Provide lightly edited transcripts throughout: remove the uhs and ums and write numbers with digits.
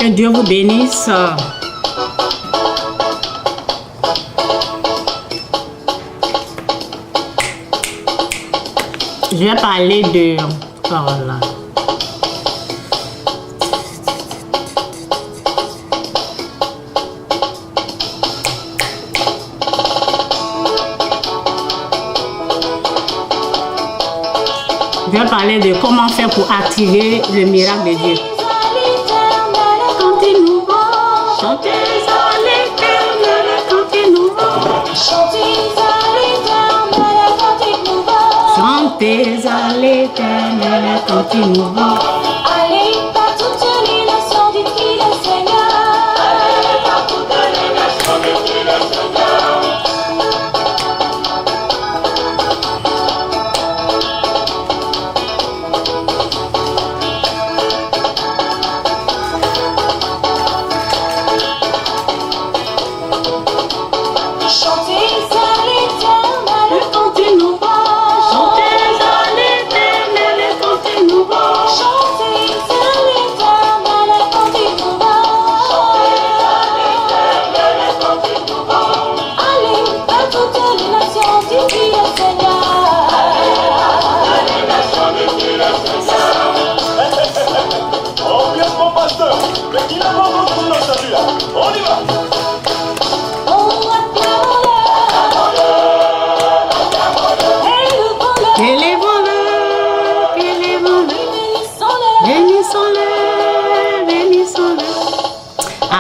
Que Dieu vous bénisse. Je vais parler de... Oh là. Je vais parler de comment faire pour activer le miracle de Dieu. Chantez à l'Éternel, chantez nouveau. Chantez à l'Éternel, chantez nouveau. Allez par toutes les nations, dites qu'il est Seigneur. Allez par toutes les nations, dites qu'il est Seigneur.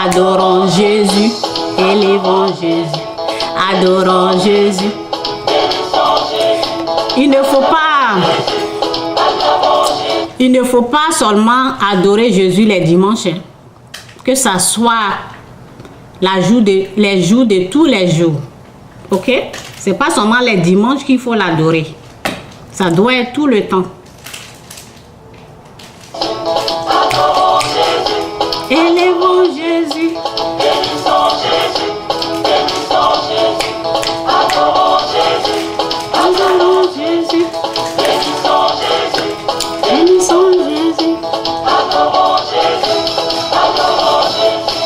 Adorons Jésus, élevons Jésus, adorons Jésus. Il ne faut pas seulement adorer Jésus les dimanches, hein. Que ça soit les jours de tous les jours. Ok? C'est pas seulement les dimanches qu'il faut l'adorer. Ça doit être tout le temps. Élevons Jésus. Bénissons Jésus, bénissons Jésus, adorons Jésus, Adorons Jésus. bénissons Jésus, Bénissons Jésus. adorons Jésus, adorons Jésus.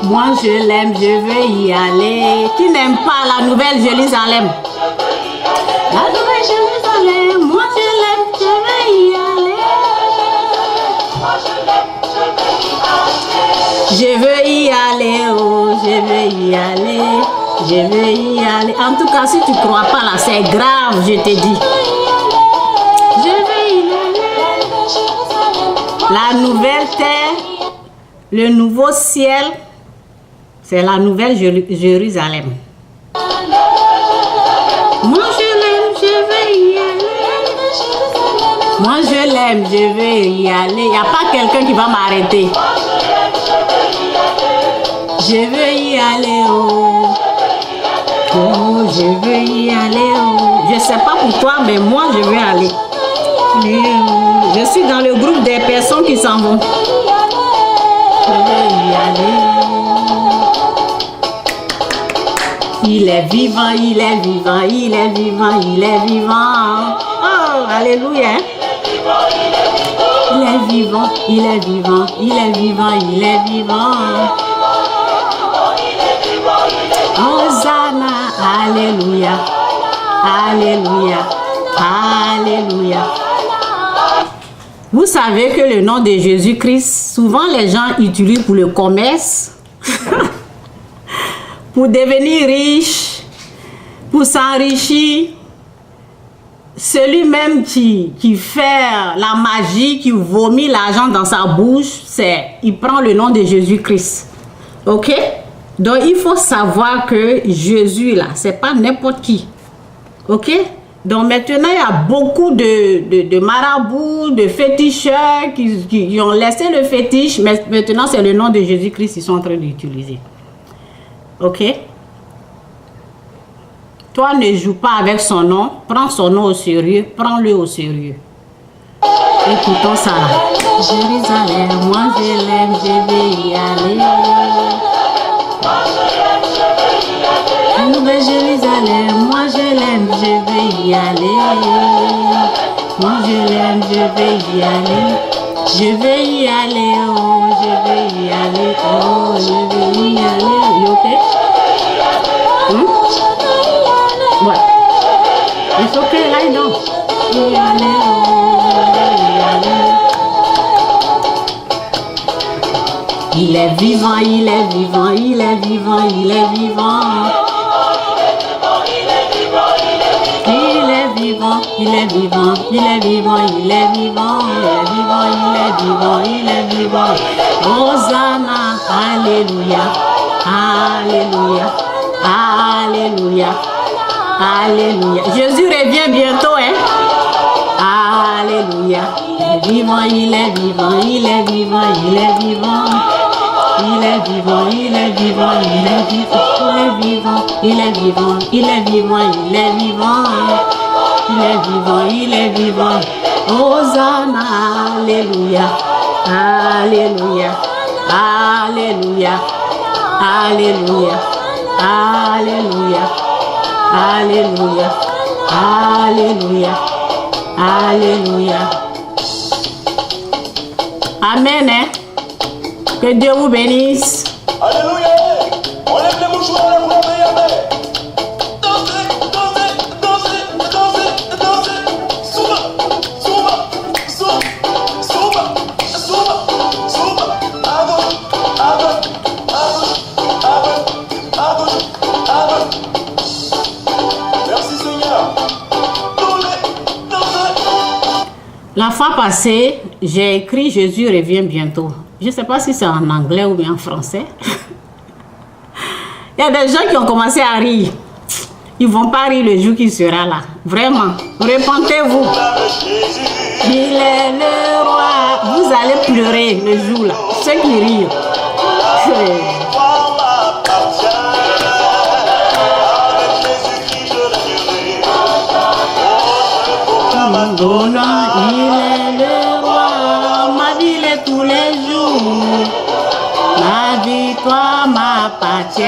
Moi je l'aime, je veux y aller. Qui n'aime pas la nouvelle Jérusalem? La nouvelle Jérusalem, moi je l'aime, je veux y aller. Je veux y aller, oh, je veux y aller, je veux y aller. En tout cas, si tu ne crois pas là, c'est grave, je te dis. Je veux y aller. La nouvelle terre, le nouveau ciel, c'est la nouvelle Jérusalem. Moi je l'aime, je veux y aller. Moi je l'aime, je veux y aller. Il n'y a pas quelqu'un qui va m'arrêter. Je veux y aller, oh. Oh, je veux y aller, oh. Je ne sais pas pour toi, mais moi je veux aller. Je suis dans le groupe des personnes qui s'en vont. Je veux y aller. Il est vivant, il est vivant, il est vivant, il est vivant. Oh, alléluia. Il est vivant, il est vivant, il est vivant, il est vivant. Hosanna, alléluia, alléluia, alléluia. Vous savez que le nom de Jésus-Christ, souvent les gens utilisent pour le commerce. Pour devenir riche, pour s'enrichir. Celui même qui fait la magie, qui vomit l'argent dans sa bouche, il prend le nom de Jésus-Christ. Ok? Donc il faut savoir que Jésus là, c'est pas n'importe qui. Ok? Donc maintenant, il y a beaucoup de marabouts, de féticheurs qui ont laissé le fétiche, mais maintenant c'est le nom de Jésus-Christ qu'ils sont en train d'utiliser. Ok? Toi, ne joue pas avec son nom, prends son nom au sérieux, prends-le au sérieux. Écoutons ça. Jérusalem, moi je l'aime, je vais y aller. Nouvelle Jérusalem, moi je l'aime, je vais y aller. Moi je l'aime, je vais y aller. Je vais y aller, oh, je vais y aller, oh, je vais y aller. You okay? Ouais. It's okay, lie down. Je vais y aller, oh, je vais y aller. Il est vivant, il est vivant, il est vivant, il est vivant. Il est vivant, il est vivant, il est vivant, il est vivant, il est vivant, il est vivant, il est vivant. Hosanna, alléluia, alléluia, alléluia, alléluia. Jésus revient bientôt, hein? Alléluia. Il est vivant, il est vivant, il est vivant, il est vivant. Il est vivant, il est vivant, il est vivant, il est vivant, il est vivant, il est vivant, il est vivant, il est vivant. Hosanna, alléluia, alléluia, alléluia, alléluia, alléluia, alléluia, alléluia, alléluia. Amen, hein? Que Dieu vous bénisse. Alléluia. On lève les mouchoirs pour la amen. Dansez, dansez, dansez, dansez, dansez. Souba, souba, souba, souba, souba, souba. À gauche, à gauche, à gauche, à gauche, à gauche. Merci Seigneur. Dansez. La fois passée, j'ai écrit Jésus revient bientôt. Je ne sais pas si c'est en anglais ou bien en français. Il y a des gens qui ont commencé à rire. Ils ne vont pas rire le jour qui sera là. Vraiment. Repentez-vous. Il est le roi. Vous allez pleurer le jour là. Ceux qui rient. Il est le roi. Ma vie est tous les jours. Ma victoire m'appartient.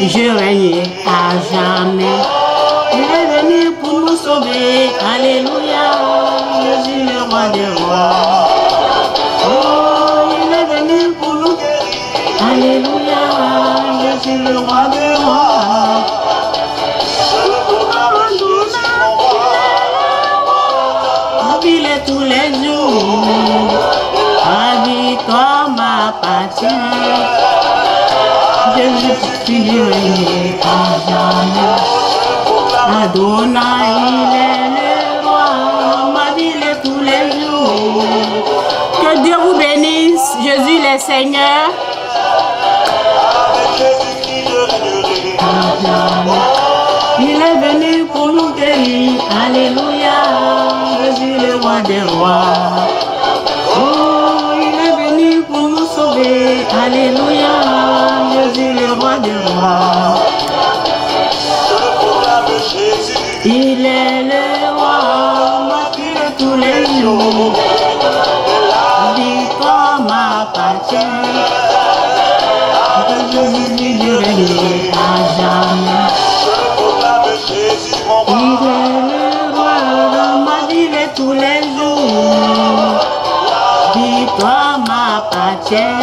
Je règne à jamais. Il est venu pour nous sauver. Alléluia. Jésus le roi des rois. Oh, il est venu pour nous guérir. Alléluia. Jésus le roi des rois. Il est tous les jours. Ma victoire m'appartient. Jésus règne à jamais. Adonai, il est le roi. Ma vie est tous les jours. Que Dieu vous bénisse. Jésus le Seigneur. Il est venu pour nous guérir. Alléluia. Jésus le roi des rois. Oh, il est venu pour nous sauver. Alléluia. Jésus le roi des rois. Il est le roi. Ma vie de tous les jours. Victoire m'appartient. Jésus règne à jamais. Il est le roi, ma vie est tous les jours. Victoire m'appartient.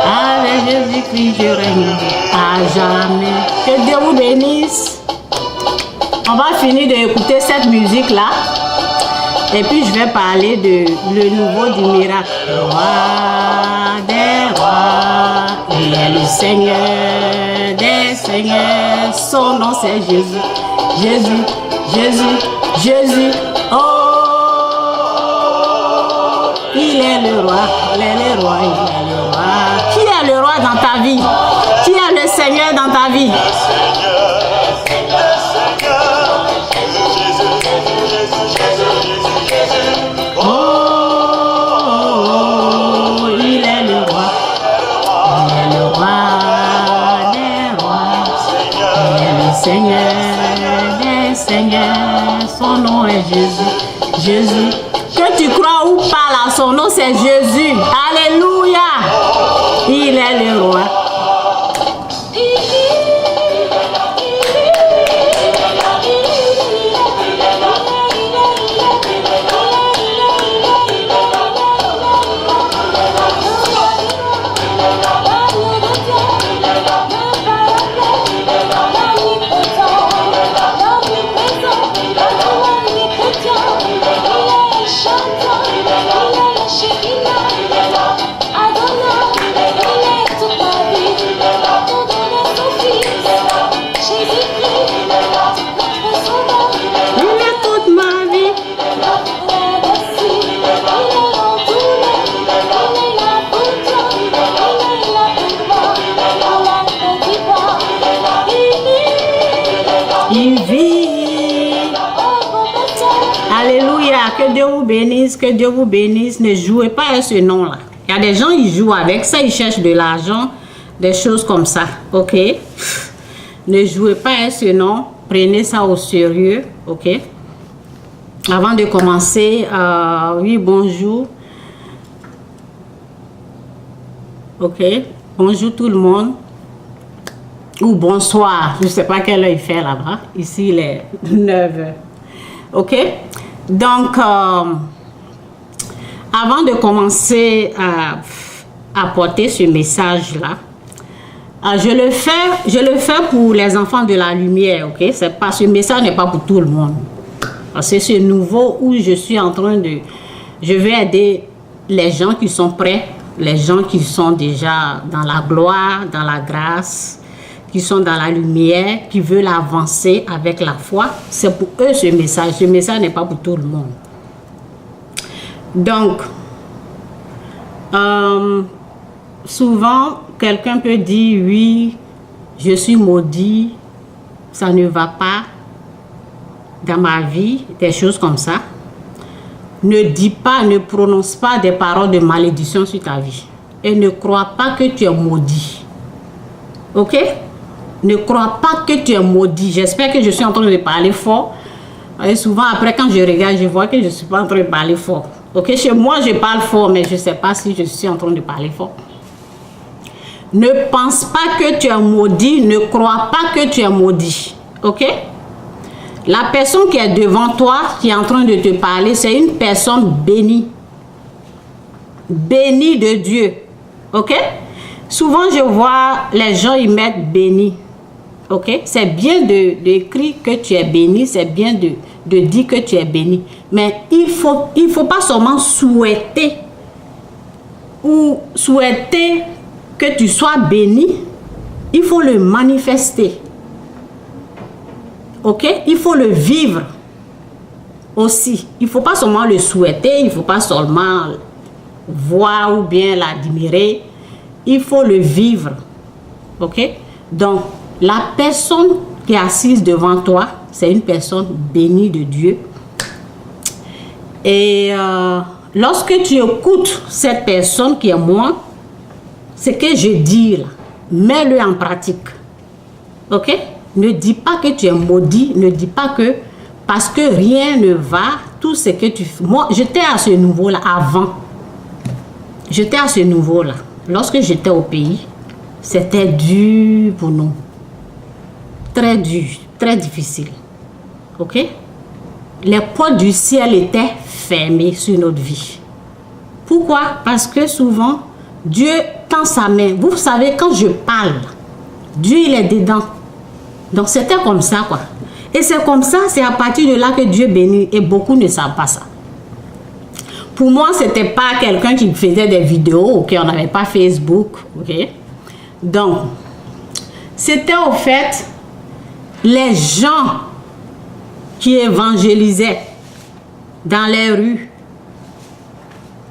Avec Jésus-Christ, je règne à jamais. Que Dieu vous bénisse. On va finir d'écouter cette musique-là. Et puis je vais parler de le nouveau du miracle. Roi des rois, il est le Seigneur des seigneurs. Son nom c'est Jésus. Jésus, Jésus, Jésus. Oh, il est le roi, il est le roi, il est le roi. Qui est le roi dans ta vie? Qui est le Seigneur dans ta vie? Jésus. Jésus. Que tu crois ou pas, là, son nom c'est Jésus. Alléluia. Il est le roi. Que Dieu vous bénisse, que Dieu vous bénisse. Ne jouez pas à ce nom-là. Il y a des gens, ils jouent avec ça, ils cherchent de l'argent, des choses comme ça, ok? Ne jouez pas à ce nom, prenez ça au sérieux, ok? Avant de commencer, oui, bonjour. Ok, bonjour tout le monde. Ou bonsoir, je ne sais pas quelle heure il fait là-bas. Ici, il est 9h. Ok? Donc, avant de commencer à apporter ce message-là, je le fais pour les enfants de la lumière, ok? C'est pas, ce message n'est pas pour tout le monde. C'est ce nouveau où je suis en train de... Je vais aider les gens qui sont prêts, les gens qui sont déjà dans la gloire, dans la grâce, qui sont dans la lumière, qui veulent avancer avec la foi. C'est pour eux ce message. Ce message n'est pas pour tout le monde. Donc, souvent, quelqu'un peut dire, oui, je suis maudit, ça ne va pas dans ma vie, des choses comme ça. Ne dis pas, ne prononce pas des paroles de malédiction sur ta vie. Et ne crois pas que tu es maudit. Ok? Ne crois pas que tu es maudit. J'espère que je suis en train de parler fort. Et souvent, après, quand je regarde, je vois que je ne suis pas en train de parler fort. Ok? Chez moi, je parle fort, mais je ne sais pas si je suis en train de parler fort. Ne pense pas que tu es maudit. Ne crois pas que tu es maudit. Ok? La personne qui est devant toi, qui est en train de te parler, c'est une personne bénie. Bénie de Dieu. Ok? Souvent, je vois les gens y mettre béni. Ok? C'est bien d'écrire que tu es béni, c'est bien de dire que tu es béni. Mais il faut pas seulement souhaiter ou souhaiter que tu sois béni, il faut le manifester. Ok? Il faut le vivre aussi. Il ne faut pas seulement le souhaiter, il ne faut pas seulement voir ou bien l'admirer. Il faut le vivre. Ok? Donc, la personne qui est assise devant toi, c'est une personne bénie de Dieu. Et lorsque tu écoutes cette personne qui est moi, ce que je dis là, mets-le en pratique. Ok? Ne dis pas que tu es maudit, ne dis pas que parce que rien ne va, tout ce que tu fais. Moi, j'étais à ce niveau-là avant. J'étais à ce niveau-là. Lorsque j'étais au pays, c'était dur pour nous. Très dur, très difficile. Ok? Les portes du ciel étaient fermées sur notre vie. Pourquoi? Parce que souvent, Dieu tend sa main. Vous savez, quand je parle, Dieu, il est dedans. Donc, c'était comme ça, quoi. Et c'est comme ça, c'est à partir de là que Dieu bénit. Et beaucoup ne savent pas ça. Pour moi, ce n'était pas quelqu'un qui faisait des vidéos. Ok, on n'avait pas Facebook. Ok. Donc, c'était au fait les gens qui évangélisaient dans les rues.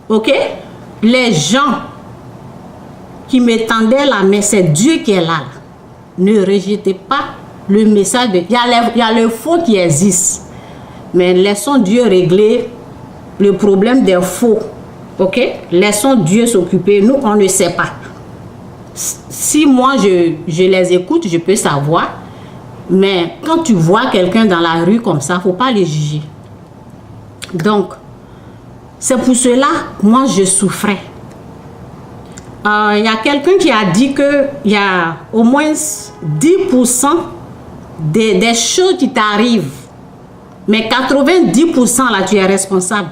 Ok. Les gens qui me tendaient la main, c'est Dieu qui est là. Ne rejetez pas le message. Il y a le faux qui existe. Mais laissons Dieu régler le problème des faux. Ok? Laissons Dieu s'occuper. Nous, on ne sait pas. Si moi, je les écoute, je peux savoir. Mais quand tu vois quelqu'un dans la rue comme ça, il ne faut pas les juger. Donc, c'est pour cela que moi, je souffrais. Il y a quelqu'un qui a dit qu'il y a au moins 10% des choses qui t'arrivent. Mais 90% là, tu es responsable.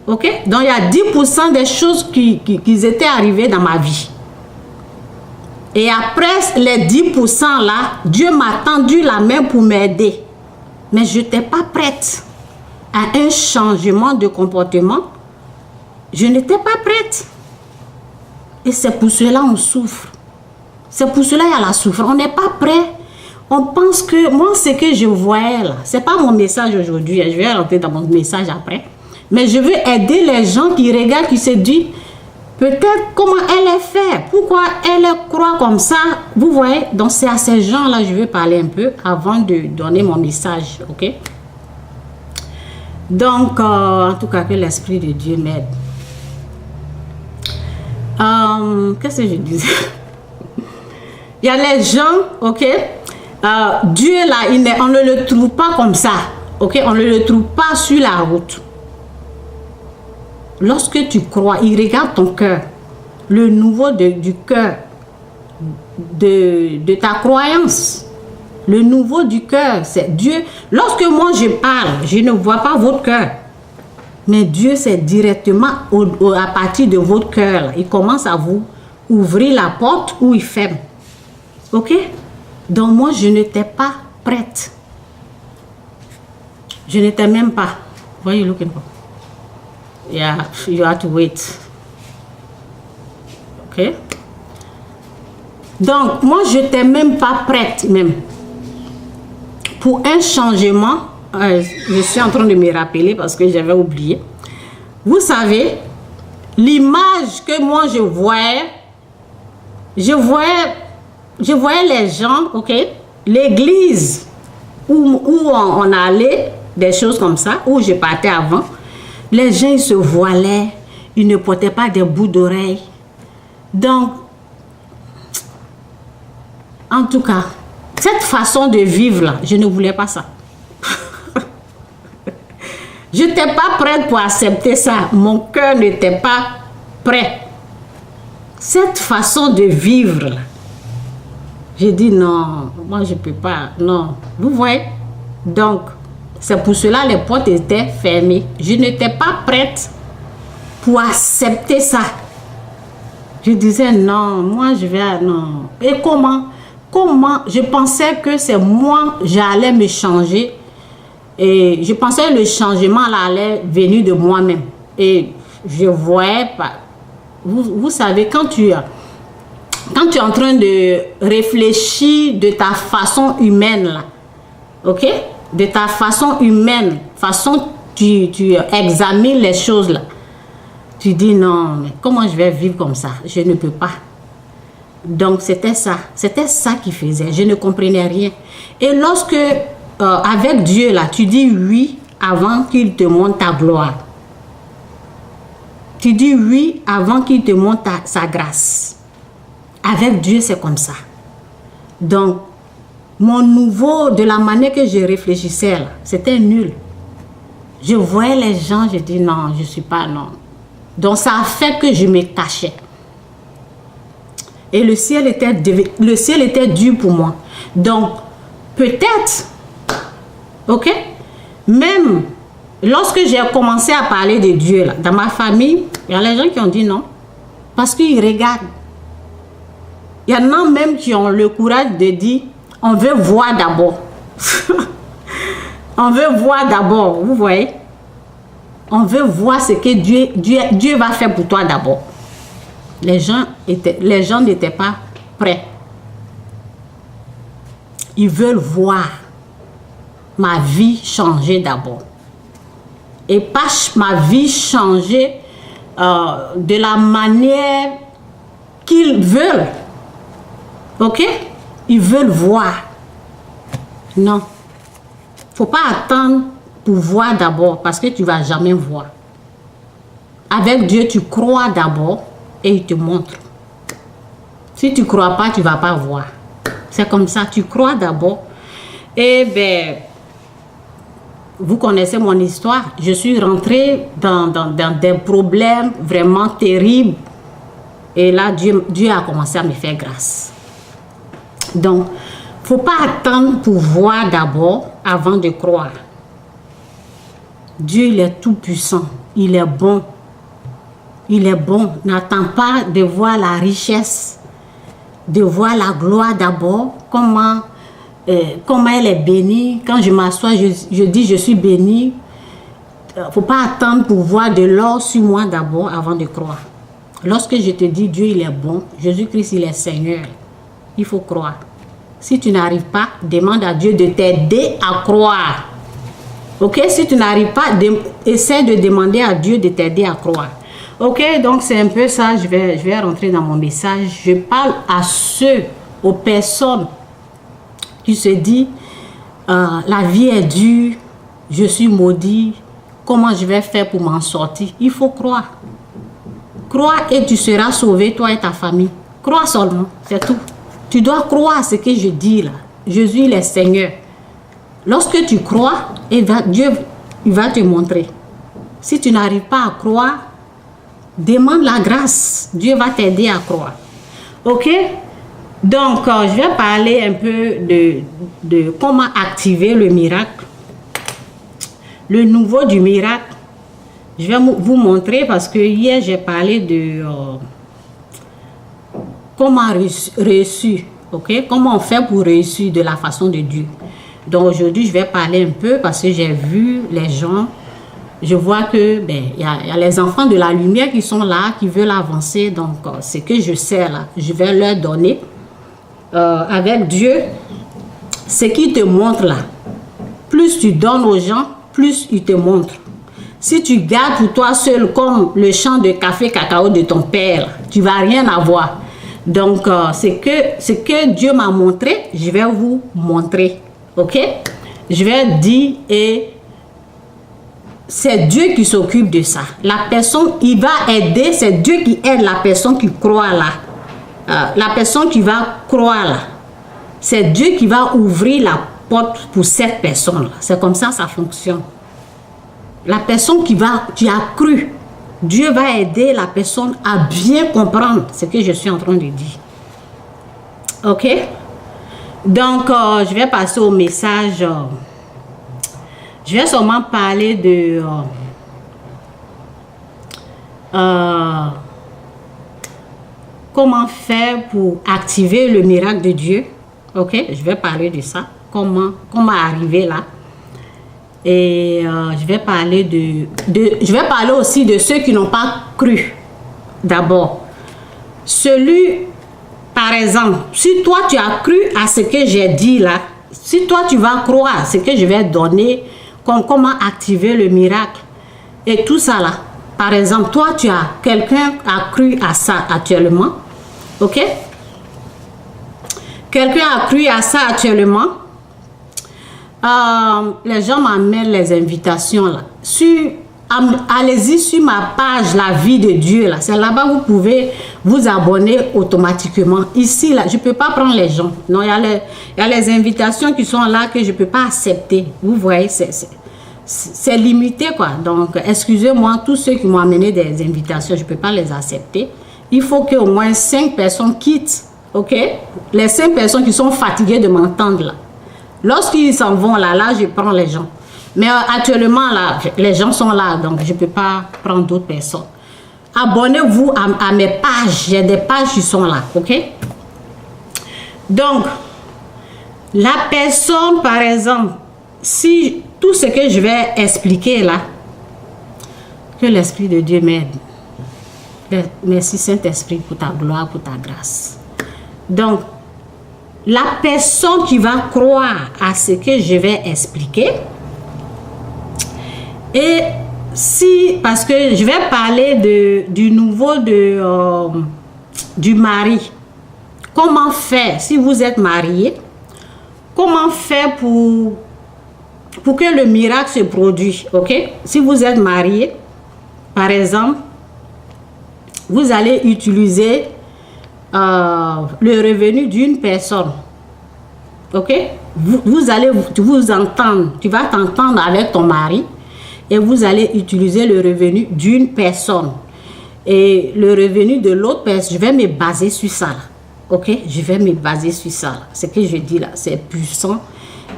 Ok? Donc, il y a 10% des choses qui étaient arrivées dans ma vie. Et après les 10% là, Dieu m'a tendu la main pour m'aider. Mais je n'étais pas prête à un changement de comportement. Je n'étais pas prête. Et c'est pour cela qu'on souffre. C'est pour cela qu'il y a la souffrance. On n'est pas prêt. On pense que, moi, ce que je voyais là, ce n'est pas mon message aujourd'hui. Je vais rentrer dans mon message après. Mais je veux aider les gens qui regardent, qui se disent, peut-être comment elle est faite, pourquoi elle croit comme ça. Vous voyez, donc c'est à ces gens-là que je veux parler un peu avant de donner mon message. Ok? Donc, en tout cas, que l'Esprit de Dieu m'aide. Qu'est-ce que je disais? Il y a les gens, ok? Dieu là, on ne le trouve pas comme ça, ok? On ne le trouve pas sur la route. Lorsque tu crois, il regarde ton cœur, le nouveau du cœur, de ta croyance. Le nouveau du cœur, c'est Dieu. Lorsque moi je parle, je ne vois pas votre cœur. Mais Dieu, c'est directement à partir de votre cœur. Il commence à vous ouvrir la porte ou il ferme. Ok? Donc moi, je n'étais pas prête. Je n'étais même pas. What are you looking for? Yeah, you have to wait. Ok? Donc, moi, je n'étais même pas prête, même. Pour un changement, je suis en train de me rappeler parce que j'avais oublié. Vous savez, l'image que moi je voyais les gens, ok, l'église où on allait, des choses comme ça, où je partais avant, les gens ils se voilaient, ils ne portaient pas des bouts d'oreilles. Donc, en tout cas, cette façon de vivre là, je ne voulais pas ça. Je n'étais pas prête pour accepter ça. Mon cœur n'était pas prêt. Cette façon de vivre là, j'ai dit non, moi je ne peux pas, non. Vous voyez? Donc, c'est pour cela que les portes étaient fermées. Je n'étais pas prête pour accepter ça. Je disais non, moi je vais, non. Et comment je pensais que c'est moi, j'allais me changer. Et je pensais que le changement là, allait venir de moi-même. Et je voyais pas. Vous savez, quand tu es en train de réfléchir de ta façon humaine, là, ok? De ta façon humaine, tu examines les choses là. Tu dis non, mais comment je vais vivre comme ça? Je ne peux pas. Donc c'était ça qui faisait. Je ne comprenais rien. Et lorsque, avec Dieu là, tu dis oui avant qu'il te montre ta gloire. Tu dis oui avant qu'il te montre sa grâce. Avec Dieu, c'est comme ça. Donc, mon nouveau, de la manière que je réfléchissais, c'était nul. Je voyais les gens, je dis non, je ne suis pas, non. Donc, ça a fait que je me cachais. Et le ciel était dur pour moi. Donc, peut-être, ok, même lorsque j'ai commencé à parler de Dieu, là, dans ma famille, il y a les gens qui ont dit non. Parce qu'ils regardent. Il y en a même qui ont le courage de dire, on veut voir d'abord. On veut voir d'abord, vous voyez. On veut voir ce que Dieu va faire pour toi d'abord. Les gens n'étaient pas prêts. Ils veulent voir ma vie changer d'abord. Et pas ma vie changer de la manière qu'ils veulent. Ok? Ils veulent voir. Non. Il ne faut pas attendre pour voir d'abord parce que tu ne vas jamais voir. Avec Dieu, tu crois d'abord et il te montre. Si tu ne crois pas, tu ne vas pas voir. C'est comme ça. Tu crois d'abord. Et bien, vous connaissez mon histoire. Je suis rentrée dans des problèmes vraiment terribles. Et là, Dieu a commencé à me faire grâce. Donc, il ne faut pas attendre pour voir d'abord avant de croire. Dieu, il est tout puissant. Il est bon. Il est bon. N'attends pas de voir la richesse, de voir la gloire d'abord. Comment elle est bénie. Quand je m'assois, je dis je suis bénie. Il ne faut pas attendre pour voir de l'or sur moi d'abord avant de croire. Lorsque je te dis Dieu il est bon, Jésus-Christ il est Seigneur, il faut croire. Si tu n'arrives pas, demande à Dieu de t'aider à croire. Ok? Si tu n'arrives pas, essaie de demander à Dieu de t'aider à croire. Ok? Donc c'est un peu ça, je vais rentrer dans mon message. Je parle aux personnes qui se disent la vie est dure, je suis maudit, comment je vais faire pour m'en sortir? Il faut croire. Crois et tu seras sauvé, toi et ta famille. Crois seulement, c'est tout. Tu dois croire ce que je dis là. Jésus, il est Seigneur. Lorsque tu crois, Dieu il va te montrer. Si tu n'arrives pas à croire, demande la grâce. Dieu va t'aider à croire. Ok? Donc, je vais parler un peu de comment activer le miracle. Le nouveau du miracle. Je vais vous montrer parce que hier, j'ai parlé de comment réussir. Okay? Comment on fait pour réussir de la façon de Dieu. Donc, aujourd'hui, je vais parler un peu parce que j'ai vu les gens. Je vois que y a les enfants de la lumière qui sont là, qui veulent avancer. Donc, ce que je sais là, je vais leur donner. Avec Dieu, ce qu'il te montre là, plus tu donnes aux gens, plus il te montre. Si tu gardes pour toi seul comme le champ de café cacao de ton père, tu ne vas rien avoir. Donc, ce que Dieu m'a montré, je vais vous montrer. Ok? Je vais dire, et c'est Dieu qui s'occupe de ça. La personne, il va aider, c'est Dieu qui aide la personne qui croit là. La personne qui va croire là, c'est Dieu qui va ouvrir la porte pour cette personne-là. C'est comme ça fonctionne. La personne qui a cru, Dieu va aider la personne à bien comprendre ce que je suis en train de dire. Ok? Donc, je vais passer au message. Je vais seulement parler de comment faire pour activer le miracle de Dieu. Ok? Je vais parler de ça. Comment arriver là. Et je vais parler je vais parler aussi de ceux qui n'ont pas cru. D'abord, par exemple, si toi tu as cru à ce que j'ai dit là, si toi tu vas croire à ce que je vais donner, comme comment activer le miracle et tout ça là. Par exemple, toi quelqu'un a cru à ça actuellement, ok? Quelqu'un a cru à ça actuellement. Les gens m'amènent les invitations là. Allez-y sur ma page La Vie de Dieu là. C'est là-bas vous pouvez vous abonner automatiquement. Ici là, je peux pas prendre les gens. Non, il y a les invitations qui sont là que je peux pas accepter. Vous voyez, c'est limité quoi. Donc excusez-moi tous ceux qui m'ont amené des invitations, je peux pas les accepter. Il faut que au moins 5 personnes quittent. Ok? Les 5 personnes qui sont fatiguées de m'entendre là. Lorsqu'ils s'en vont là, je prends les gens. Mais actuellement, là, les gens sont là, donc je ne peux pas prendre d'autres personnes. Abonnez-vous à mes pages. J'ai des pages qui sont là, ok? Donc, la personne, par exemple, si tout ce que je vais expliquer là, que l'Esprit de Dieu m'aide. Merci Saint-Esprit pour ta gloire, pour ta grâce. Donc, la personne qui va croire à ce que je vais expliquer, et parce que je vais parler du nouveau du mari. Comment faire si vous êtes marié? Comment faire pour que le miracle se produise? Ok? Si vous êtes marié, par exemple, vous allez utiliser le revenu d'une personne. Ok? vous allez vous entendre, tu vas t'entendre avec ton mari et vous allez utiliser le revenu d'une personne. Et le revenu de l'autre personne, je vais me baser sur ça. Là. Ok? Je vais me baser sur ça. Là. Ce que je dis là, c'est puissant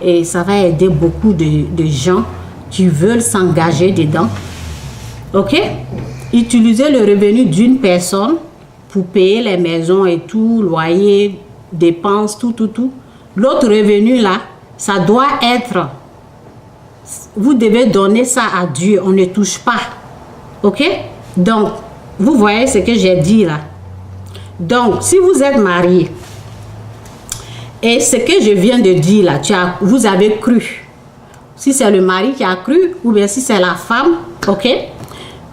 et ça va aider beaucoup de gens qui veulent s'engager dedans. Ok? Utiliser le revenu d'une personne pour payer les maisons et tout, loyer, dépenses, tout. L'autre revenu là, ça doit être, vous devez donner ça à Dieu, on ne touche pas. Ok? Donc, vous voyez ce que j'ai dit là. Donc, si vous êtes marié, et ce que je viens de dire là, vous avez cru. Si c'est le mari qui a cru, ou bien si c'est la femme, ok?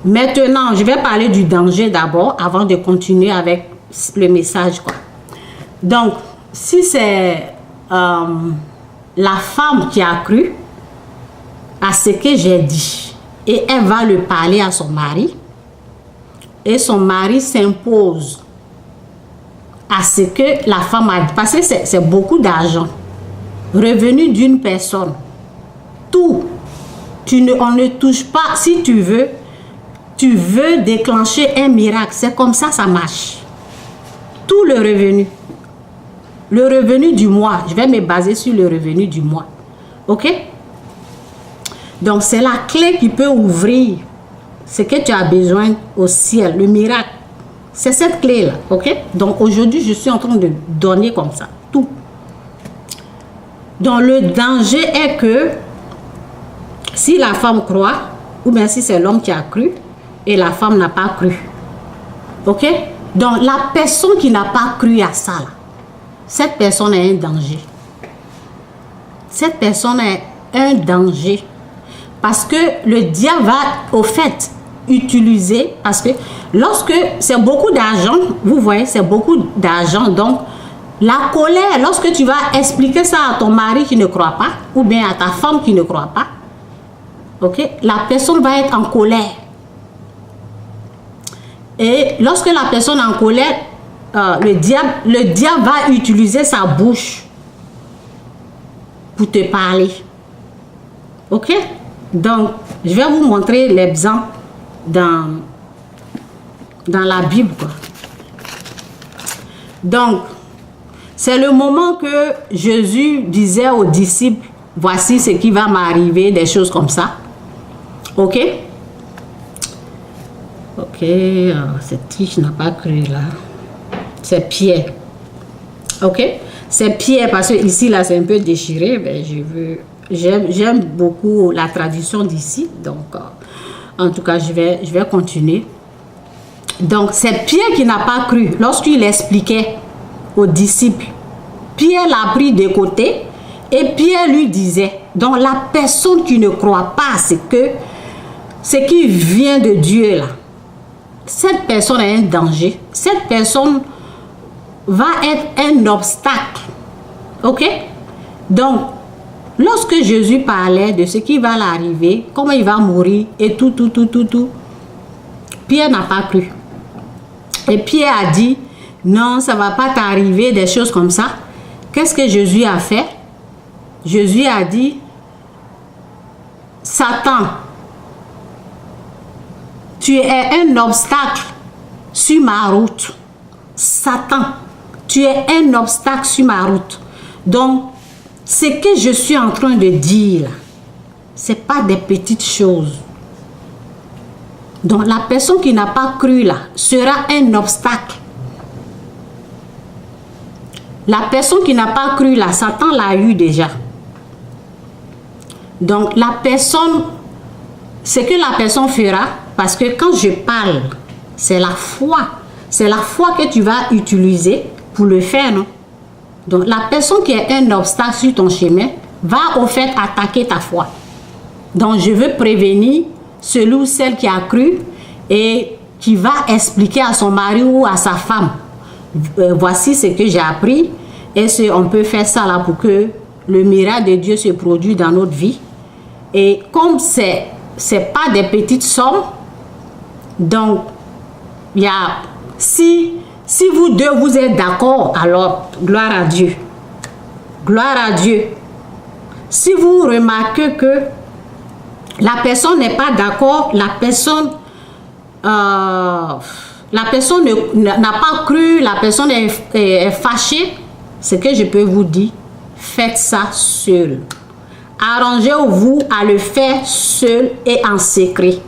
Maintenant, je vais parler du danger d'abord, avant de continuer avec le message, quoi. Donc, si c'est la femme qui a cru à ce que j'ai dit, et elle va le parler à son mari, et son mari s'impose à ce que la femme a dit, parce que c'est beaucoup d'argent, revenu d'une personne, tout, on ne touche pas. Si tu veux déclencher un miracle, c'est comme ça, ça marche. Tout le revenu du mois, je vais me baser sur le revenu du mois, ok? Donc c'est la clé qui peut ouvrir ce que tu as besoin au ciel, le miracle. C'est cette clé-là, ok? Donc aujourd'hui, je suis en train de donner comme ça, tout. Donc le danger est que si la femme croit, ou bien si c'est l'homme qui a cru, et la femme n'a pas cru, ok? Donc la personne qui n'a pas cru à ça, là, cette personne est un danger. Cette personne est un danger. Parce que le diable va, au fait, utiliser, parce que lorsque c'est beaucoup d'argent, vous voyez, c'est beaucoup d'argent, donc la colère, lorsque tu vas expliquer ça à ton mari qui ne croit pas, ou bien à ta femme qui ne croit pas, ok, la personne va être en colère. Et lorsque la personne est en colère, le diable va utiliser sa bouche pour te parler. Ok? Donc, je vais vous montrer l'exemple dans la Bible, quoi. Donc, c'est le moment que Jésus disait aux disciples, voici ce qui va m'arriver, des choses comme ça. Ok? Ok, cette tige n'a pas cru là. C'est Pierre. Ok? C'est Pierre parce que ici là c'est un peu déchiré. Mais j'aime beaucoup la tradition d'ici. Donc, en tout cas, je vais continuer. Donc, c'est Pierre qui n'a pas cru. Lorsqu'il expliquait aux disciples, Pierre l'a pris de côté et Pierre lui disait, donc la personne qui ne croit pas, c'est que ce qui vient de Dieu là, cette personne est un danger. Cette personne va être un obstacle. Ok? Donc, lorsque Jésus parlait de ce qui va l'arriver, comment il va mourir et tout, Pierre n'a pas cru. Et Pierre a dit, non, ça ne va pas t'arriver, des choses comme ça. Qu'est-ce que Jésus a fait? Jésus a dit, Satan, tu es un obstacle sur ma route. Satan, tu es un obstacle sur ma route. Donc, ce que je suis en train de dire, ce n'est pas des petites choses. Donc, la personne qui n'a pas cru là sera un obstacle. La personne qui n'a pas cru là, Satan l'a eu déjà. Donc, la personne, ce que la personne fera, parce que quand je parle, c'est la foi. C'est la foi que tu vas utiliser pour le faire, non? Donc, la personne qui est un obstacle sur ton chemin va au fait attaquer ta foi. Donc, je veux prévenir celui ou celle qui a cru et qui va expliquer à son mari ou à sa femme, voici ce que j'ai appris et on peut faire ça là pour que le miracle de Dieu se produise dans notre vie. Et comme c'est pas des petites sommes, donc, il y a, si vous deux, vous êtes d'accord, alors, gloire à Dieu. Gloire à Dieu. Si vous remarquez que la personne n'est pas d'accord, la personne n'a pas cru, la personne est fâchée, ce que je peux vous dire, faites ça seul. Arrangez-vous à le faire seul et en secret.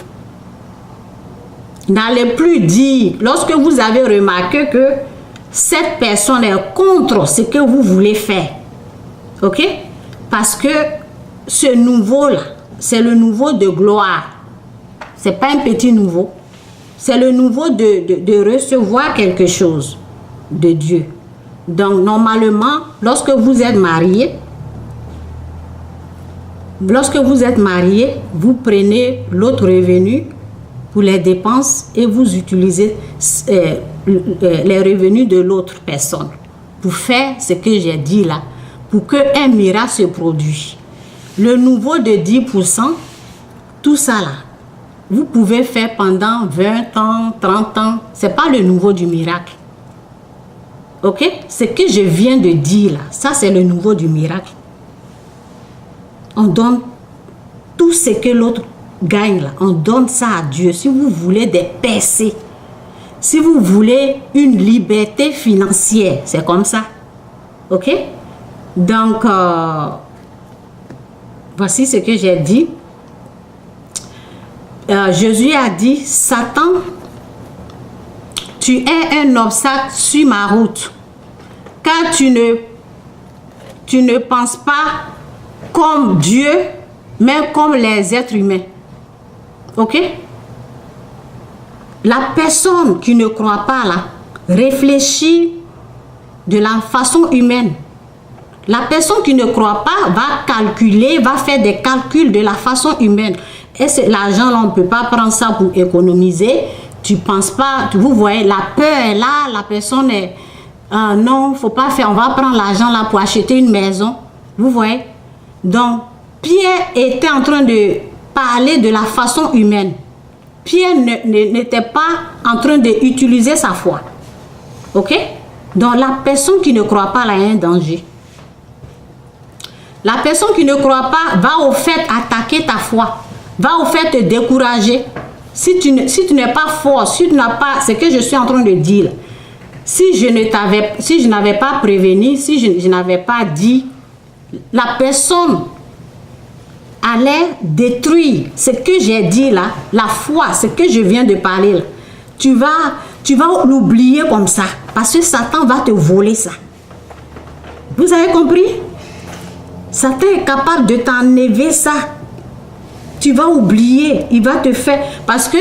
N'allez plus dire, lorsque vous avez remarqué que cette personne est contre ce que vous voulez faire. Ok? Parce que ce nouveau-là, c'est le nouveau de gloire. Ce n'est pas un petit nouveau. C'est le nouveau de recevoir quelque chose de Dieu. Donc, normalement, lorsque vous êtes marié, vous prenez l'autre revenu pour les dépenses et vous utilisez les revenus de l'autre personne pour faire ce que j'ai dit là, pour qu'un miracle se produise. Le nouveau de 10%, tout ça là, vous pouvez faire pendant 20 ans, 30 ans. Ce n'est pas le nouveau du miracle. Ok? Ce que je viens de dire là, ça c'est le nouveau du miracle. On donne tout ce que l'autre gagne là, on donne ça à Dieu. Si vous voulez des percées, si vous voulez une liberté financière, c'est comme ça. Ok? Donc, voici ce que j'ai dit. Jésus a dit, Satan, tu es un obstacle sur ma route, car tu ne penses pas comme Dieu, mais comme les êtres humains. Ok? La personne qui ne croit pas là, réfléchit de la façon humaine. La personne qui ne croit pas va calculer, va faire des calculs de la façon humaine. Et l'argent, là, on ne peut pas prendre ça pour économiser. Tu ne penses pas, vous voyez, la peur est là, la personne est... non, il ne faut pas faire, on va prendre l'argent là pour acheter une maison. Vous voyez? Donc, Pierre était en train de parler de la façon humaine. Pierre n'était pas en train d'utiliser sa foi. Ok? Donc, la personne qui ne croit pas là, il y a un danger. La personne qui ne croit pas va au fait attaquer ta foi. Va au fait te décourager. Si tu n'es pas fort, si tu n'as pas... Ce que je suis en train de dire. Si je n'avais pas prévenu, si je n'avais pas dit, la personne allait détruire ce que j'ai dit là, la foi, ce que je viens de parler là. Tu vas l'oublier comme ça. Parce que Satan va te voler ça. Vous avez compris? Satan est capable de t'enlever ça. Tu vas oublier. Il va te faire... Parce que